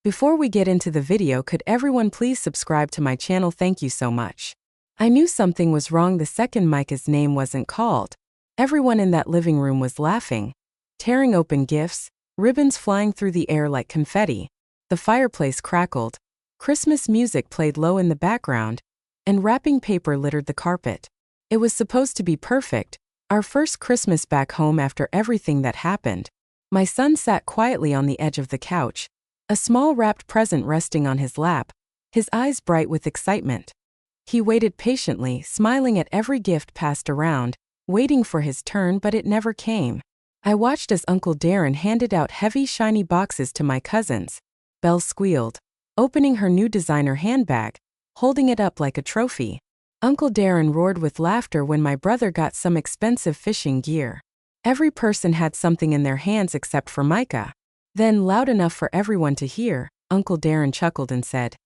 Before we get into the video, could everyone please subscribe to my channel? Thank you so much. I knew something was wrong the second Micah's name wasn't called. Everyone in that living room was laughing, tearing open gifts, ribbons flying through the air like confetti. The fireplace crackled, Christmas music played low in the background, and wrapping paper littered the carpet. It was supposed to be perfect, our first Christmas back home after everything that happened. My son sat quietly on the edge of the couch, a small wrapped present resting on his lap, his eyes bright with excitement. He waited patiently, smiling at every gift passed around, waiting for his turn, but it never came. I watched as Uncle Darren handed out heavy, shiny boxes to my cousins. Belle squealed, opening her new designer handbag, holding it up like a trophy. Uncle Darren roared with laughter when my brother got some expensive fishing gear. Every person had something in their hands except for Micah. Then, loud enough for everyone to hear, Uncle Darren chuckled and said,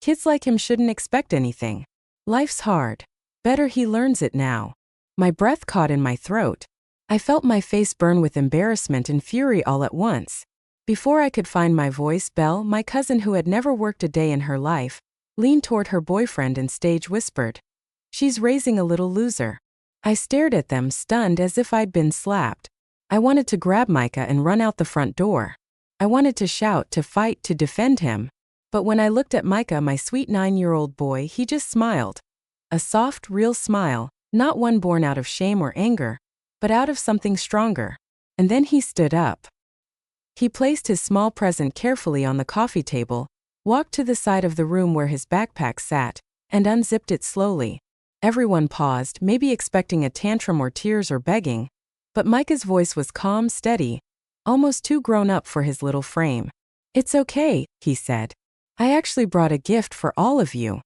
"Kids like him shouldn't expect anything. Life's hard. Better he learns it now." My breath caught in my throat. I felt my face burn with embarrassment and fury all at once. Before I could find my voice, Belle, my cousin who had never worked a day in her life, leaned toward her boyfriend and stage whispered, "She's raising a little loser." I stared at them, stunned as if I'd been slapped. I wanted to grab Micah and run out the front door. I wanted to shout, to fight, to defend him. But when I looked at Micah, my sweet 9-year-old boy, he just smiled. A soft, real smile, not one born out of shame or anger, but out of something stronger. And then he stood up. He placed his small present carefully on the coffee table, walked to the side of the room where his backpack sat, and unzipped it slowly. Everyone paused, maybe expecting a tantrum or tears or begging. But Micah's voice was calm, steady, almost too grown up for his little frame. "It's okay," he said. "I actually brought a gift for all of you."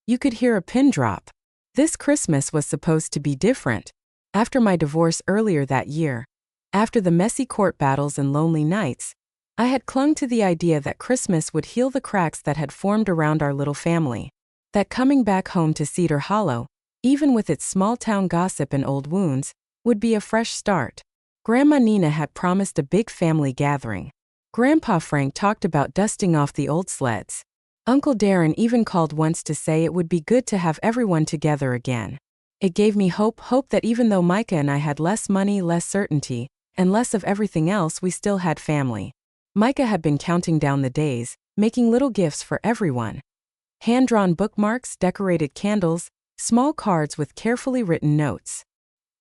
You could hear a pin drop. This Christmas was supposed to be different. After my divorce earlier that year, after the messy court battles and lonely nights, I had clung to the idea that Christmas would heal the cracks that had formed around our little family. That coming back home to Cedar Hollow, even with its small-town gossip and old wounds, would be a fresh start. Grandma Nina had promised a big family gathering. Grandpa Frank talked about dusting off the old sleds. Uncle Darren even called once to say it would be good to have everyone together again. It gave me hope that even though Micah and I had less money, less certainty, and less of everything else, we still had family. Micah had been counting down the days, making little gifts for everyone. Hand-drawn bookmarks, decorated candles, small cards with carefully written notes.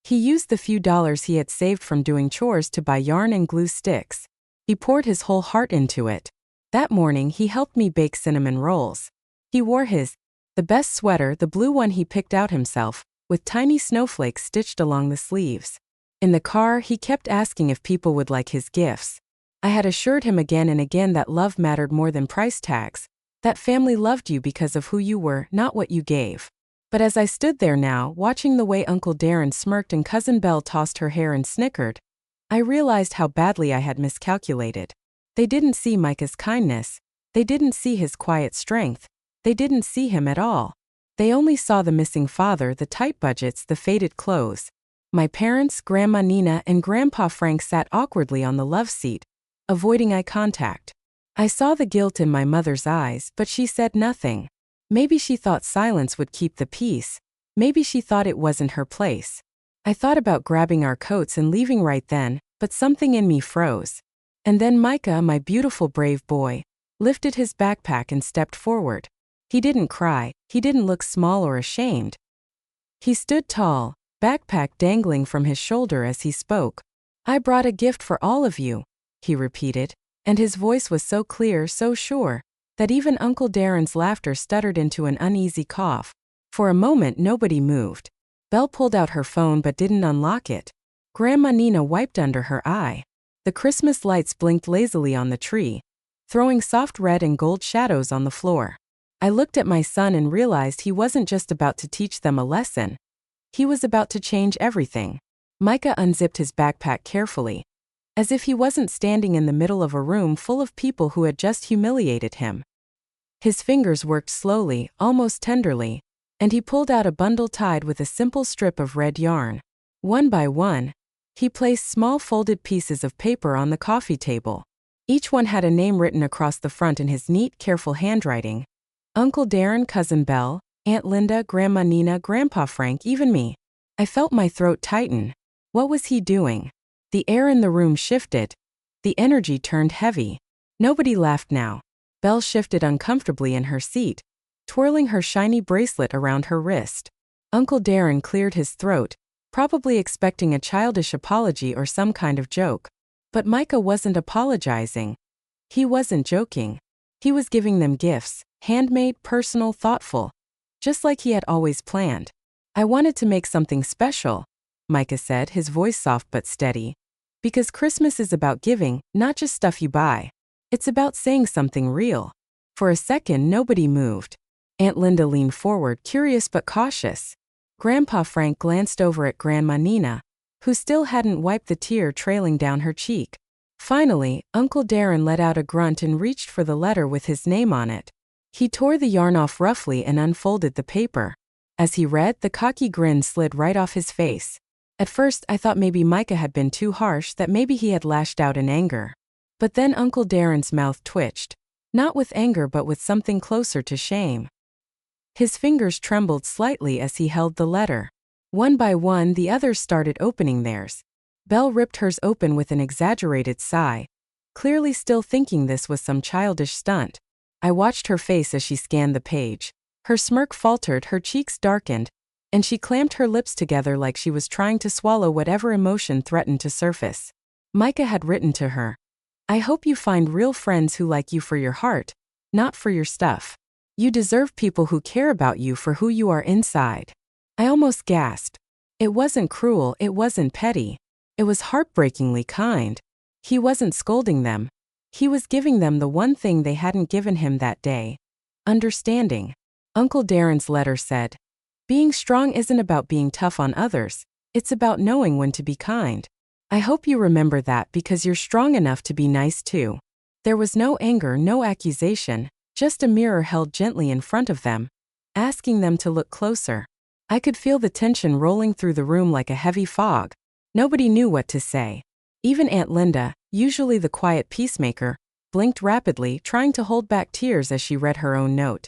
He used the few dollars he had saved from doing chores to buy yarn and glue sticks. He poured his whole heart into it. That morning he helped me bake cinnamon rolls. He wore the best sweater, the blue one he picked out himself, with tiny snowflakes stitched along the sleeves. In the car, he kept asking if people would like his gifts. I had assured him again and again that love mattered more than price tags, that family loved you because of who you were, not what you gave. But as I stood there now, watching the way Uncle Darren smirked and Cousin Belle tossed her hair and snickered, I realized how badly I had miscalculated. They didn't see Micah's kindness. They didn't see his quiet strength. They didn't see him at all. They only saw the missing father, the tight budgets, the faded clothes. My parents, Grandma Nina, and Grandpa Frank sat awkwardly on the love seat, avoiding eye contact. I saw the guilt in my mother's eyes, but she said nothing. Maybe she thought silence would keep the peace. Maybe she thought it wasn't her place. I thought about grabbing our coats and leaving right then, but something in me froze. And then Micah, my beautiful brave boy, lifted his backpack and stepped forward. He didn't cry, he didn't look small or ashamed. He stood tall, backpack dangling from his shoulder as he spoke. "I brought a gift for all of you," he repeated, and his voice was so clear, so sure, that even Uncle Darren's laughter stuttered into an uneasy cough. For a moment nobody moved. Belle pulled out her phone but didn't unlock it. Grandma Nina wiped under her eye. The Christmas lights blinked lazily on the tree, throwing soft red and gold shadows on the floor. I looked at my son and realized he wasn't just about to teach them a lesson. He was about to change everything. Micah unzipped his backpack carefully, as if he wasn't standing in the middle of a room full of people who had just humiliated him. His fingers worked slowly, almost tenderly, and he pulled out a bundle tied with a simple strip of red yarn. One by one, he placed small folded pieces of paper on the coffee table. Each one had a name written across the front in his neat, careful handwriting. Uncle Darren, Cousin Belle, Aunt Linda, Grandma Nina, Grandpa Frank, even me. I felt my throat tighten. What was he doing? The air in the room shifted. The energy turned heavy. Nobody laughed now. Belle shifted uncomfortably in her seat, twirling her shiny bracelet around her wrist. Uncle Darren cleared his throat, probably expecting a childish apology or some kind of joke. But Micah wasn't apologizing. He wasn't joking. He was giving them gifts, handmade, personal, thoughtful, just like he had always planned. I wanted to make something special, Micah said, his voice soft but steady. Because Christmas is about giving, not just stuff you buy. It's about saying something real. For a second, nobody moved. Aunt Linda leaned forward, curious but cautious. Grandpa Frank glanced over at Grandma Nina, who still hadn't wiped the tear trailing down her cheek. Finally, Uncle Darren let out a grunt and reached for the letter with his name on it. He tore the yarn off roughly and unfolded the paper. As he read, the cocky grin slid right off his face. At first, I thought maybe Micah had been too harsh, that maybe he had lashed out in anger. But then Uncle Darren's mouth twitched, not with anger but with something closer to shame. His fingers trembled slightly as he held the letter. One by one, the others started opening theirs. Belle ripped hers open with an exaggerated sigh, clearly still thinking this was some childish stunt. I watched her face as she scanned the page. Her smirk faltered, her cheeks darkened, and she clamped her lips together like she was trying to swallow whatever emotion threatened to surface. Micah had written to her, "I hope you find real friends who like you for your heart, not for your stuff. You deserve people who care about you for who you are inside." I almost gasped. It wasn't cruel, it wasn't petty. It was heartbreakingly kind. He wasn't scolding them. He was giving them the one thing they hadn't given him that day: understanding. Uncle Darren's letter said, "Being strong isn't about being tough on others, it's about knowing when to be kind. I hope you remember that because you're strong enough to be nice too." There was no anger, no accusation, just a mirror held gently in front of them, asking them to look closer. I could feel the tension rolling through the room like a heavy fog. Nobody knew what to say. Even Aunt Linda, usually the quiet peacemaker, blinked rapidly, trying to hold back tears as she read her own note.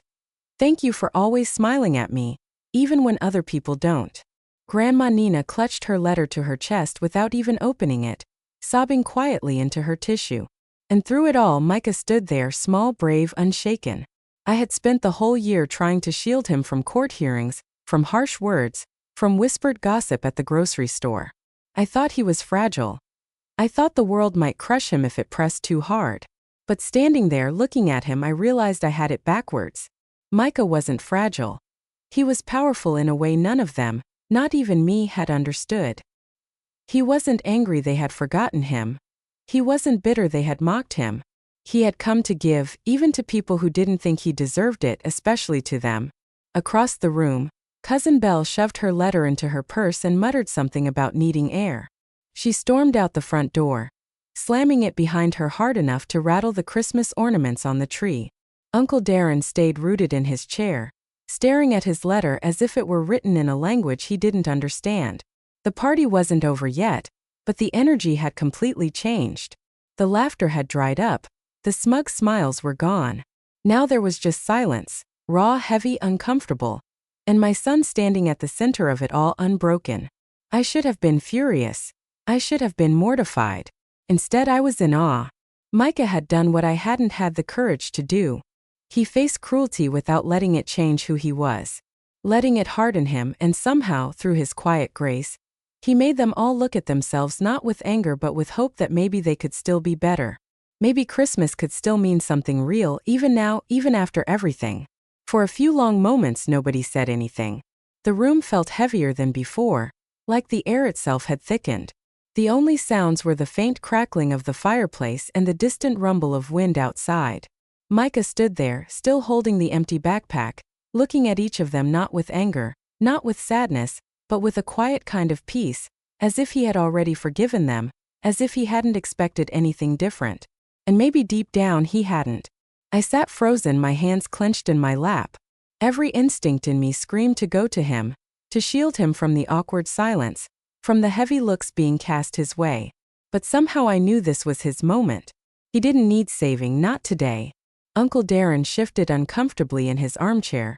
"Thank you for always smiling at me, even when other people don't." Grandma Nina clutched her letter to her chest without even opening it, sobbing quietly into her tissue. And through it all, Micah stood there, small, brave, unshaken. I had spent the whole year trying to shield him from court hearings, from harsh words, from whispered gossip at the grocery store. I thought he was fragile. I thought the world might crush him if it pressed too hard. But standing there looking at him, I realized I had it backwards. Micah wasn't fragile. He was powerful in a way none of them, not even me, had understood. He wasn't angry they had forgotten him. He wasn't bitter they had mocked him. He had come to give, even to people who didn't think he deserved it, especially to them. Across the room, Cousin Belle shoved her letter into her purse and muttered something about needing air. She stormed out the front door, slamming it behind her hard enough to rattle the Christmas ornaments on the tree. Uncle Darren stayed rooted in his chair, staring at his letter as if it were written in a language he didn't understand. The party wasn't over yet, but the energy had completely changed. The laughter had dried up, the smug smiles were gone. Now there was just silence, raw, heavy, uncomfortable, and my son standing at the center of it all, unbroken. I should have been furious. I should have been mortified. Instead, I was in awe. Micah had done what I hadn't had the courage to do. He faced cruelty without letting it change who he was, letting it harden him, and somehow, through his quiet grace, he made them all look at themselves not with anger but with hope that maybe they could still be better. Maybe Christmas could still mean something real, even now, even after everything. For a few long moments nobody said anything. The room felt heavier than before, like the air itself had thickened. The only sounds were the faint crackling of the fireplace and the distant rumble of wind outside. Micah stood there, still holding the empty backpack, looking at each of them not with anger, not with sadness, but with a quiet kind of peace, as if he had already forgiven them, as if he hadn't expected anything different. And maybe deep down he hadn't. I sat frozen, my hands clenched in my lap. Every instinct in me screamed to go to him, to shield him from the awkward silence, from the heavy looks being cast his way. But somehow I knew this was his moment. He didn't need saving, not today. Uncle Darren shifted uncomfortably in his armchair,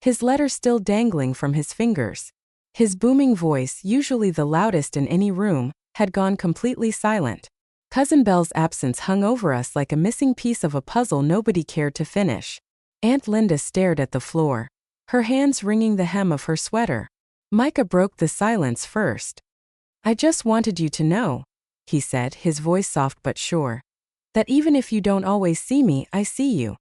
his letter still dangling from his fingers. His booming voice, usually the loudest in any room, had gone completely silent. Cousin Belle's absence hung over us like a missing piece of a puzzle nobody cared to finish. Aunt Linda stared at the floor, her hands wringing the hem of her sweater. Micah broke the silence first. "I just wanted you to know," he said, his voice soft but sure, "that even if you don't always see me, I see you."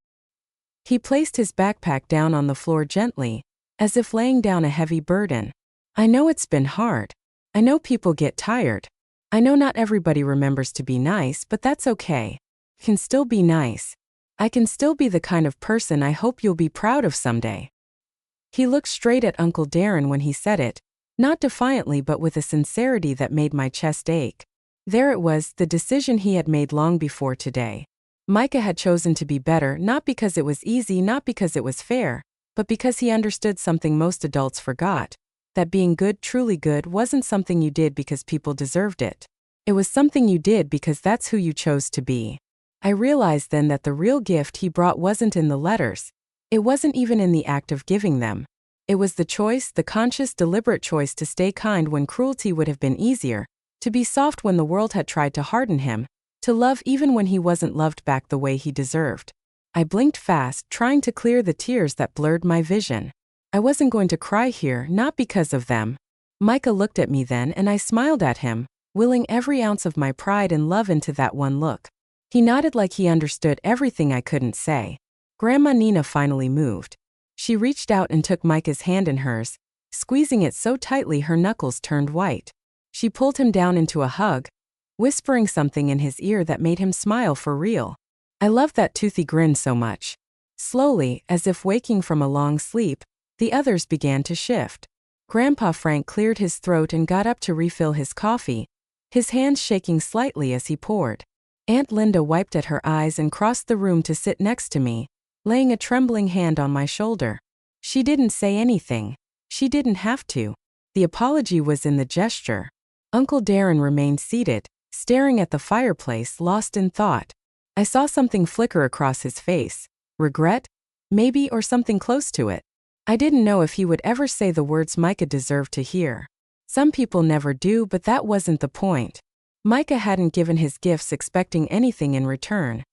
He placed his backpack down on the floor gently, as if laying down a heavy burden. "I know it's been hard. I know people get tired. I know not everybody remembers to be nice, but that's okay. Can still be nice. I can still be the kind of person I hope you'll be proud of someday." He looked straight at Uncle Darren when he said it, not defiantly but with a sincerity that made my chest ache. There it was, the decision he had made long before today. Micah had chosen to be better, not because it was easy, not because it was fair, but because he understood something most adults forgot, that being good, truly good, wasn't something you did because people deserved it. It was something you did because that's who you chose to be. I realized then that the real gift he brought wasn't in the letters. It wasn't even in the act of giving them. It was the choice, the conscious, deliberate choice to stay kind when cruelty would have been easier, to be soft when the world had tried to harden him, to love even when he wasn't loved back the way he deserved. I blinked fast, trying to clear the tears that blurred my vision. I wasn't going to cry here, not because of them. Micah looked at me then and I smiled at him, willing every ounce of my pride and love into that one look. He nodded like he understood everything I couldn't say. Grandma Nina finally moved. She reached out and took Micah's hand in hers, squeezing it so tightly her knuckles turned white. She pulled him down into a hug, whispering something in his ear that made him smile for real. I loved that toothy grin so much. Slowly, as if waking from a long sleep, the others began to shift. Grandpa Frank cleared his throat and got up to refill his coffee, his hands shaking slightly as he poured. Aunt Linda wiped at her eyes and crossed the room to sit next to me, laying a trembling hand on my shoulder. She didn't say anything. She didn't have to. The apology was in the gesture. Uncle Darren remained seated, staring at the fireplace, lost in thought. I saw something flicker across his face. Regret? Maybe, or something close to it. I didn't know if he would ever say the words Micah deserved to hear. Some people never do, but that wasn't the point. Micah hadn't given his gifts expecting anything in return.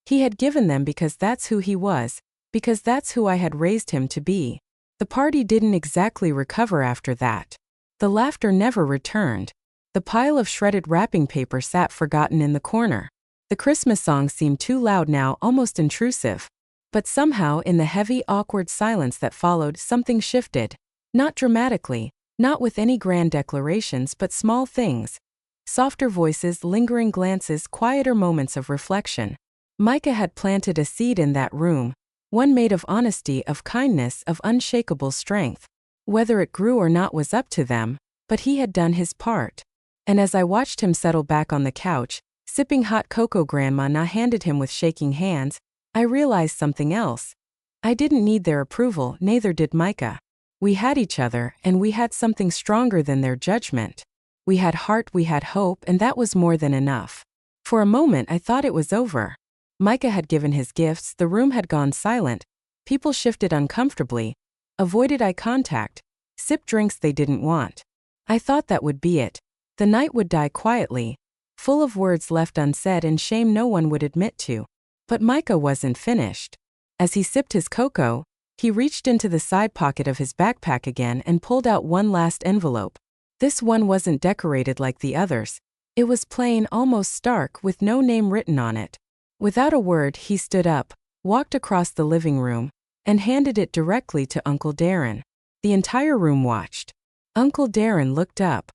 He had given them because that's who he was, because that's who I had raised him to be. The party didn't exactly recover after that. The laughter never returned. The pile of shredded wrapping paper sat forgotten in the corner. The Christmas song seemed too loud now, almost intrusive. But somehow, in the heavy, awkward silence that followed, something shifted. Not dramatically, not with any grand declarations, but small things. Softer voices, lingering glances, quieter moments of reflection. Micah had planted a seed in that room, one made of honesty, of kindness, of unshakable strength. Whether it grew or not was up to them, but he had done his part. And as I watched him settle back on the couch, sipping hot cocoa Grandma Na handed him with shaking hands, I realized something else. I didn't need their approval, neither did Micah. We had each other, and we had something stronger than their judgment. We had heart, we had hope, and that was more than enough. For a moment I thought it was over. Micah had given his gifts, the room had gone silent, people shifted uncomfortably, avoided eye contact, sipped drinks they didn't want. I thought that would be it. The night would die quietly, full of words left unsaid and shame no one would admit to. But Micah wasn't finished. As he sipped his cocoa, he reached into the side pocket of his backpack again and pulled out one last envelope. This one wasn't decorated like the others. It was plain, almost stark, with no name written on it. Without a word, he stood up, walked across the living room, and handed it directly to Uncle Darren. The entire room watched. Uncle Darren looked up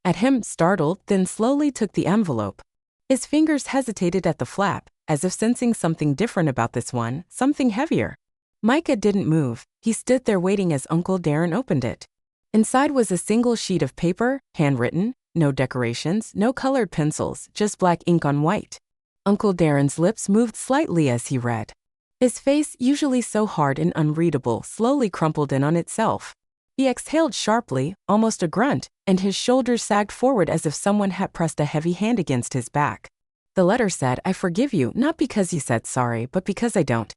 at him, startled, then slowly took the envelope. His fingers hesitated at the flap, as if sensing something different about this one, something heavier. Micah didn't move. He stood there waiting as Uncle Darren opened it. Inside was a single sheet of paper, handwritten, no decorations, no colored pencils, just black ink on white. Uncle Darren's lips moved slightly as he read. His face, usually so hard and unreadable, slowly crumpled in on itself. He exhaled sharply, almost a grunt, and his shoulders sagged forward as if someone had pressed a heavy hand against his back. The letter said, I forgive you, not because you said sorry, but because I don't.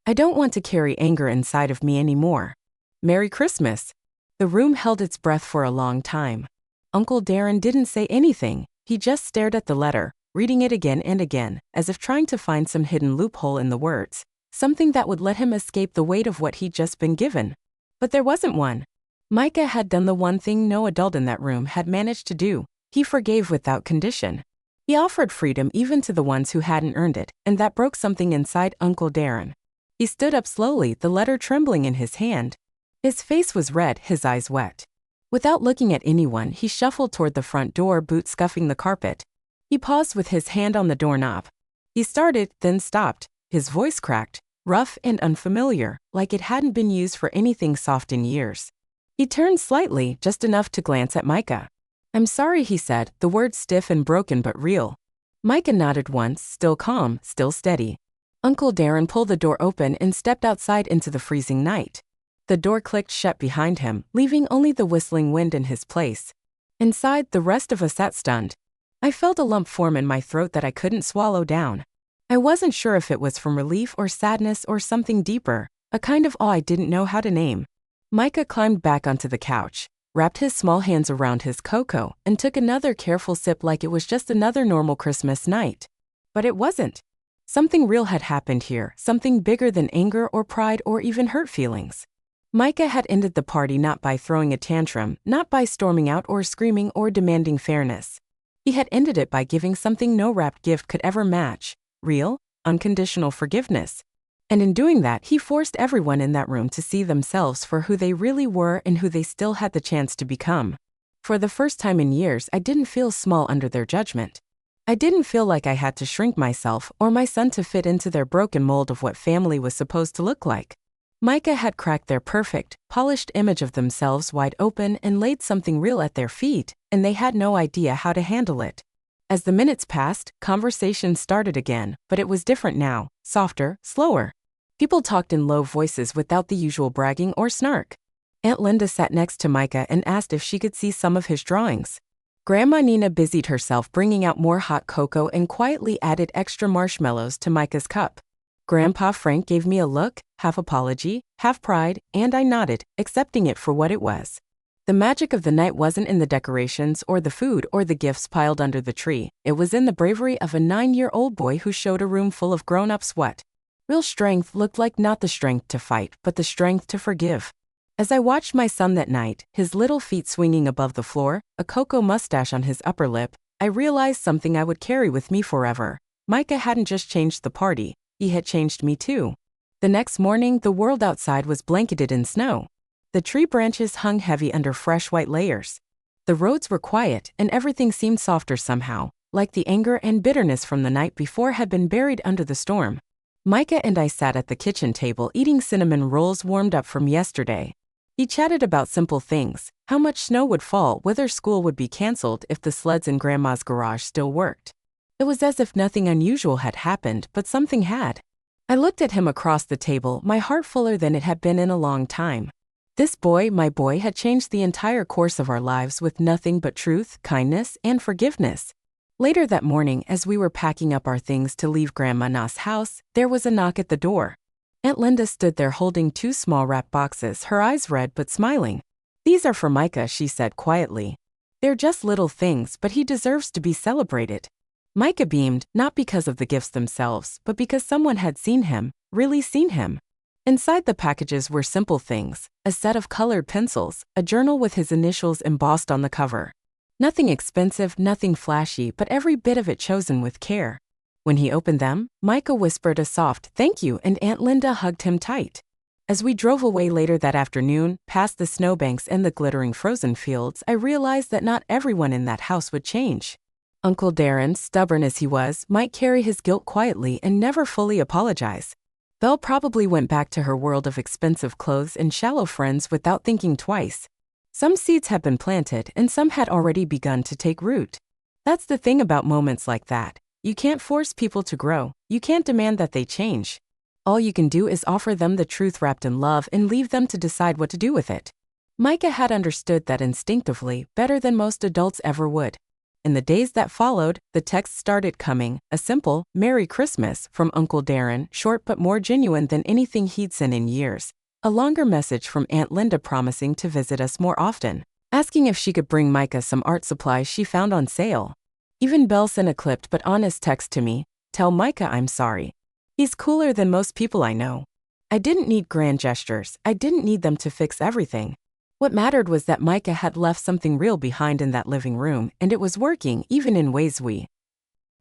I don't want to carry anger inside of me anymore. Merry Christmas. The room held its breath for a long time. Uncle Darren didn't say anything, he just stared at the letter, reading it again and again, as if trying to find some hidden loophole in the words, something that would let him escape the weight of what he'd just been given. But there wasn't one. Micah had done the one thing no adult in that room had managed to do. He forgave without condition. He offered freedom even to the ones who hadn't earned it, and that broke something inside Uncle Darren. He stood up slowly, the letter trembling in his hand. His face was red, his eyes wet. Without looking at anyone, he shuffled toward the front door, boots scuffing the carpet. He paused with his hand on the doorknob. He started, then stopped. His voice cracked, rough and unfamiliar, like it hadn't been used for anything soft in years. He turned slightly, just enough to glance at Micah. I'm sorry, he said, the words stiff and broken but real. Micah nodded once, still calm, still steady. Uncle Darren pulled the door open and stepped outside into the freezing night. The door clicked shut behind him, leaving only the whistling wind in his place. Inside, the rest of us sat stunned. I felt a lump form in my throat that I couldn't swallow down. I wasn't sure if it was from relief or sadness or something deeper, a kind of awe I didn't know how to name. Micah climbed back onto the couch, wrapped his small hands around his cocoa, and took another careful sip like it was just another normal Christmas night. But it wasn't. Something real had happened here, something bigger than anger or pride or even hurt feelings. Micah had ended the party not by throwing a tantrum, not by storming out or screaming or demanding fairness. He had ended it by giving something no wrapped gift could ever match: real, unconditional forgiveness. And in doing that, he forced everyone in that room to see themselves for who they really were and who they still had the chance to become. For the first time in years, I didn't feel small under their judgment. I didn't feel like I had to shrink myself or my son to fit into their broken mold of what family was supposed to look like. Micah had cracked their perfect, polished image of themselves wide open and laid something real at their feet, and they had no idea how to handle it. As the minutes passed, conversation started again, but it was different now, softer, slower. People talked in low voices without the usual bragging or snark. Aunt Linda sat next to Micah and asked if she could see some of his drawings. Grandma Nina busied herself bringing out more hot cocoa and quietly added extra marshmallows to Micah's cup. Grandpa Frank gave me a look, half apology, half pride, and I nodded, accepting it for what it was. The magic of the night wasn't in the decorations or the food or the gifts piled under the tree. It was in the bravery of a 9-year-old boy who showed a room full of grown-ups what real strength looked like, not the strength to fight, but the strength to forgive. As I watched my son that night, his little feet swinging above the floor, a cocoa mustache on his upper lip, I realized something I would carry with me forever. Micah hadn't just changed the party, he had changed me too. The next morning, the world outside was blanketed in snow. The tree branches hung heavy under fresh white layers. The roads were quiet, and everything seemed softer somehow, like the anger and bitterness from the night before had been buried under the storm. Micah and I sat at the kitchen table eating cinnamon rolls warmed up from yesterday. He chatted about simple things, how much snow would fall, whether school would be canceled if the sleds in Grandma's garage still worked. It was as if nothing unusual had happened, but something had. I looked at him across the table, my heart fuller than it had been in a long time. This boy, my boy, had changed the entire course of our lives with nothing but truth, kindness, and forgiveness. Later that morning, as we were packing up our things to leave Grandma Na's house, there was a knock at the door. Aunt Linda stood there holding 2 small wrapped boxes, her eyes red but smiling. These are for Micah, she said quietly. They're just little things, but he deserves to be celebrated. Micah beamed, not because of the gifts themselves, but because someone had seen him, really seen him. Inside the packages were simple things: a set of colored pencils, a journal with his initials embossed on the cover. Nothing expensive, nothing flashy, but every bit of it chosen with care. When he opened them, Micah whispered a soft "thank you," and Aunt Linda hugged him tight. As we drove away later that afternoon, past the snowbanks and the glittering frozen fields, I realized that not everyone in that house would change. Uncle Darren, stubborn as he was, might carry his guilt quietly and never fully apologize. Belle probably went back to her world of expensive clothes and shallow friends without thinking twice. Some seeds had been planted, and some had already begun to take root. That's the thing about moments like that. You can't force people to grow. You can't demand that they change. All you can do is offer them the truth wrapped in love and leave them to decide what to do with it. Micah had understood that instinctively, better than most adults ever would. In the days that followed, the texts started coming, a simple, "Merry Christmas" from Uncle Darren, short but more genuine than anything he'd sent in years. A longer message from Aunt Linda promising to visit us more often, asking if she could bring Micah some art supplies she found on sale. Even Belle sent a clipped but honest text to me, "Tell Micah I'm sorry. He's cooler than most people I know." I didn't need grand gestures, I didn't need them to fix everything. What mattered was that Micah had left something real behind in that living room, and it was working even in ways we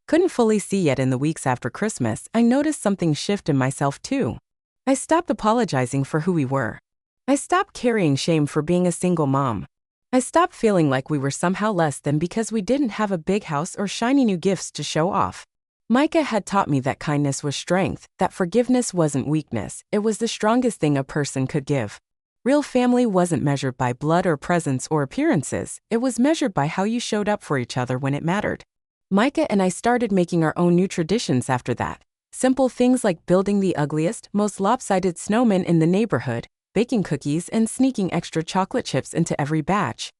couldn't fully see yet. In the weeks after Christmas, I noticed something shift in myself too. I stopped apologizing for who we were. I stopped carrying shame for being a single mom. I stopped feeling like we were somehow less than because we didn't have a big house or shiny new gifts to show off. Micah had taught me that kindness was strength, that forgiveness wasn't weakness, it was the strongest thing a person could give. Real family wasn't measured by blood or presents or appearances, it was measured by how you showed up for each other when it mattered. Micah and I started making our own new traditions after that. Simple things like building the ugliest, most lopsided snowman in the neighborhood, baking cookies and sneaking extra chocolate chips into every batch,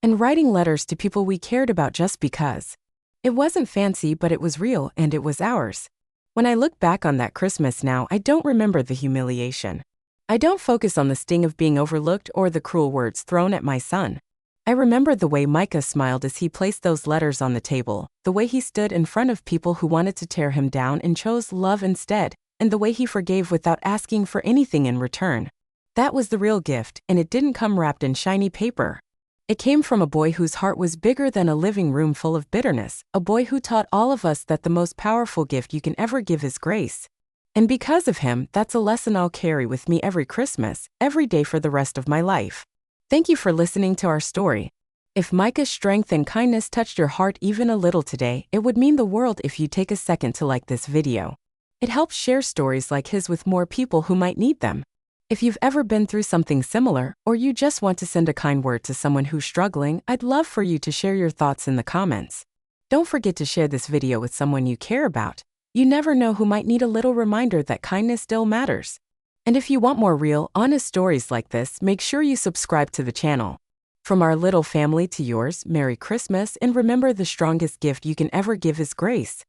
and writing letters to people we cared about just because. It wasn't fancy, but it was real and it was ours. When I look back on that Christmas now, I don't remember the humiliation. I don't focus on the sting of being overlooked or the cruel words thrown at my son. I remember the way Micah smiled as he placed those letters on the table, the way he stood in front of people who wanted to tear him down and chose love instead, and the way he forgave without asking for anything in return. That was the real gift, and it didn't come wrapped in shiny paper. It came from a boy whose heart was bigger than a living room full of bitterness, a boy who taught all of us that the most powerful gift you can ever give is grace. And because of him, that's a lesson I'll carry with me every Christmas, every day for the rest of my life. Thank you for listening to our story. If Micah's strength and kindness touched your heart even a little today, it would mean the world if you take a second to like this video. It helps share stories like his with more people who might need them. If you've ever been through something similar, or you just want to send a kind word to someone who's struggling, I'd love for you to share your thoughts in the comments. Don't forget to share this video with someone you care about. You never know who might need a little reminder that kindness still matters. And if you want more real, honest stories like this, make sure you subscribe to the channel. From our little family to yours, Merry Christmas, and remember the strongest gift you can ever give is grace.